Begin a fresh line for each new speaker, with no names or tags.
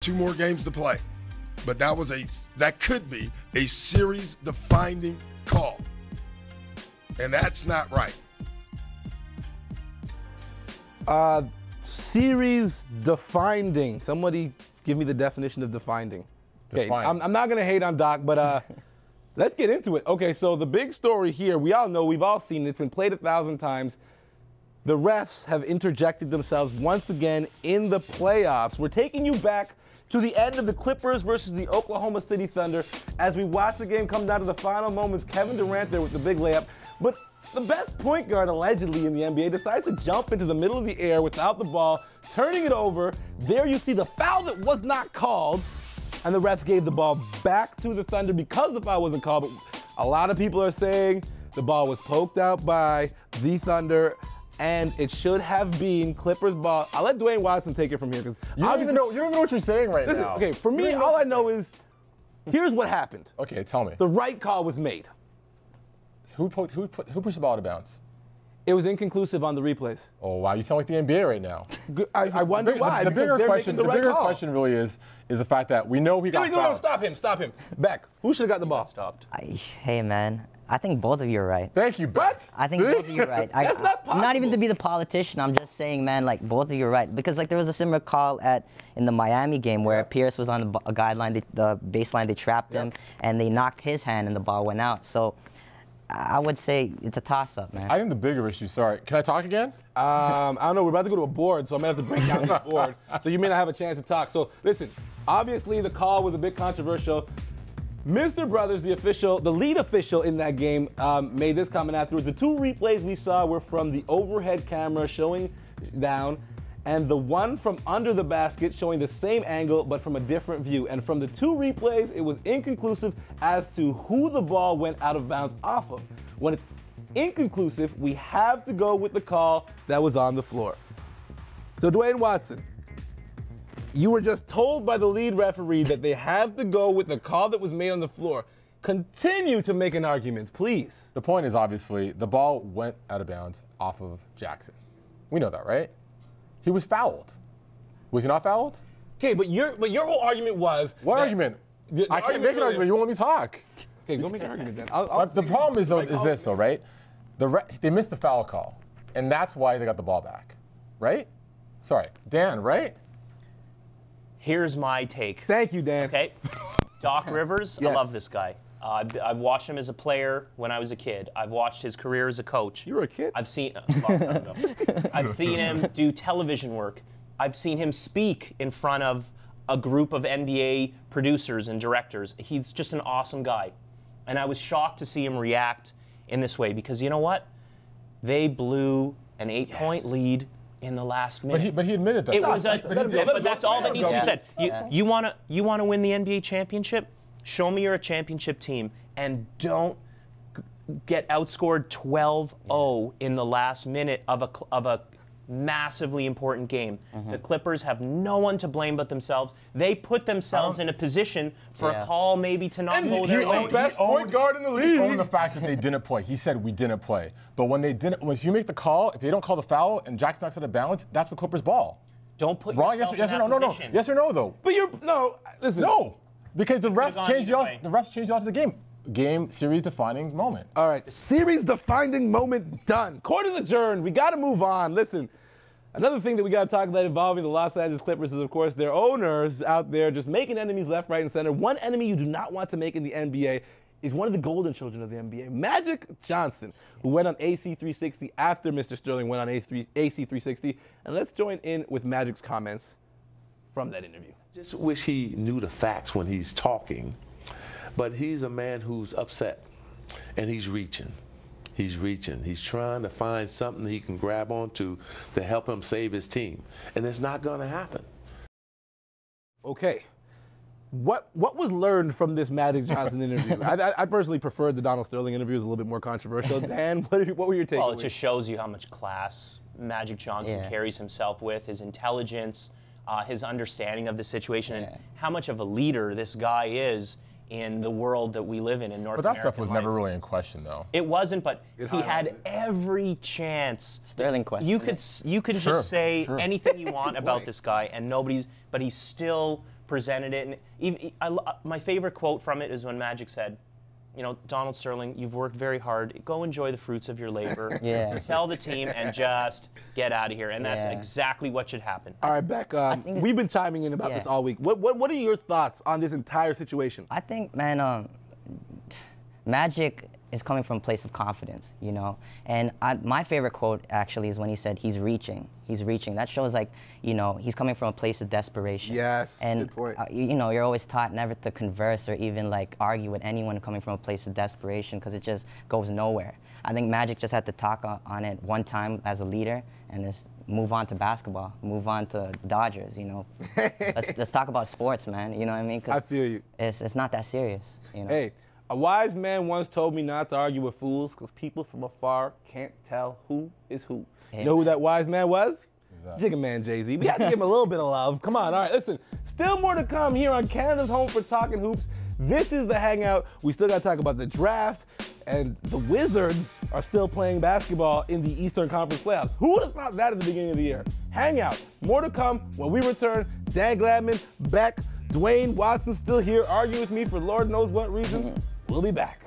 2 more games to play. But that could be a series-defining call. And that's not right.
Series defining. Somebody give me the definition of defining. Okay, I'm not going to hate on Doc, but let's get into it. Okay, so the big story here, we all know, we've all seen it. It's been played 1,000 times. The refs have interjected themselves once again in the playoffs. We're taking you back to the end of the Clippers versus the Oklahoma City Thunder as we watch the game come down to the final moments. Kevin Durant there with the big layup. But the best point guard allegedly in the NBA decides to jump into the middle of the air without the ball, turning it over. There you see the foul that was not called, and the refs gave the ball back to the Thunder because the foul wasn't called. But a lot of people are saying the ball was poked out by the Thunder, and it should have been Clippers ball. I'll let Dwayne Watson take it from here because
you don't even know what you're saying right now.
Okay, for me, all I know is here's what happened.
Okay, tell me.
The right call was made.
Who pushed the ball out of bounds?
It was inconclusive on the replays.
Oh wow, you sound like the NBA right now.
I wonder why.
The bigger question really is the fact that we know he got fouled.
No, stop him. Beck, who should have got the ball?
Stopped. Hey man, I think both of you are right.
Thank you, Beck.
I think both of you are right.
That's not possible.
Not even to be the politician. I'm just saying, man, like both of you are right. Because like there was a similar call in the Miami game where Pierce was on the guideline, the baseline. They trapped him and they knocked his hand and the ball went out. So I would say it's a toss-up, man.
I think the bigger issue, sorry, can I talk again?
I don't know, we're about to go to a board, so I'm going to have to break down this board. So you may not have a chance to talk. So listen, obviously the call was a bit controversial. Mr. Brothers, the lead official in that game, made this comment afterwards. The 2 replays we saw were from the overhead camera showing down, and the one from under the basket showing the same angle but from a different view. And from the 2 replays, it was inconclusive as to who the ball went out of bounds off of. When it's inconclusive, we have to go with the call that was on the floor. So Dwayne Watson, you were just told by the lead referee that they have to go with the call that was made on the floor. Continue to make an argument, please.
The point is obviously the ball went out of bounds off of Jackson. We know that, right? He was fouled. Was he not fouled?
Okay, but your whole argument was
what argument? I can't make an argument. You won't let me talk.
Okay, go make an argument then.
The problem is this though, right? They missed the foul call, and that's why they got the ball back, right? Sorry, Dan, right?
Here's my take.
Thank you, Dan.
Okay, Doc Rivers.
Yes.
I love this guy. I've watched him as a player when I was a kid. I've watched his career as a coach.
You were a kid?
I've seen a long time ago. I've seen him do television work. I've seen him speak in front of a group of NBA producers and directors. He's just an awesome guy. And I was shocked to see him react in this way because you know what? They blew an 8-point lead in the last minute.
But he admitted that.
But that's all that needs to be said. You want to win the NBA championship? Show me you're a championship team and don't get outscored 12-0 in the last minute of a massively important game. The Clippers have no one to blame but themselves. They put themselves in a position for a call maybe to not go their way.
Best point guard in the league. He owned the fact that they didn't play. He said we didn't play. But when they didn't, once you make the call, if they don't call the foul and Jackson knocks out of bounds, that's the Clippers' ball.
Don't put yourself in that position.
Yes or no, though.
But listen.
No. Because the refs changed the off the game. Series-defining moment.
All right, series-defining moment done. Court is adjourned. We got to move on. Listen, another thing that we got to talk about involving the Los Angeles Clippers is, of course, their owners out there just making enemies left, right, and center. One enemy you do not want to make in the NBA is one of the golden children of the NBA, Magic Johnson, who went on AC 360 after Mr. Sterling went on AC 360. And let's join in with Magic's comments from that interview.
Just wish he knew the facts when he's talking, but he's a man who's upset, and he's reaching. He's reaching. He's trying to find something he can grab onto to help him save his team, and it's not going to happen.
Okay. What was learned from this Magic Johnson interview? I personally preferred the Donald Sterling interview. It was a little bit more controversial. Dan, what were your takeaways?
Well, it just shows you how much class Magic Johnson carries himself with, his intelligence, his understanding of the situation, and how much of a leader this guy is in the world that we live in North America.
But that stuff was never really in question, though.
It wasn't, but he had every chance.
Sterling question.
You could just say anything you want about this guy, and but he still presented it. And even, my favorite quote from it is when Magic said, you know, Donald Sterling, you've worked very hard. Go enjoy the fruits of your labor. Sell the team and just get out of here. And that's exactly what should happen.
All right, Beck, we've been chiming in about this all week. What are your thoughts on this entire situation?
I think, man, Magic is coming from a place of confidence, you know. And my favorite quote, actually, is when he said, he's reaching. He's reaching. That shows, like, you know, he's coming from a place of desperation.
Yes,
and,
good point.
You know, you're always taught never to converse or even, like, argue with anyone coming from a place of desperation because it just goes nowhere. I think Magic just had to talk on it one time as a leader and just move on to basketball, move on to Dodgers, you know. let's talk about sports, man, you know what I mean? 'Cause
I feel you.
It's not that serious, you know.
Hey, a wise man once told me not to argue with fools because people from afar can't tell who is who. You know who that wise man was? Jigga Man Jay-Z. We have to give him a little bit of love. Come on, all right, listen. Still more to come here on Canada's Home for Talking Hoops. This is the Hangout. We still got to talk about the draft, and the Wizards are still playing basketball in the Eastern Conference playoffs. Who would have thought that at the beginning of the year? Hangout. More to come when we return. Dan Gladman, Beck, Dwayne Watson still here arguing with me for Lord knows what reason. We'll be back.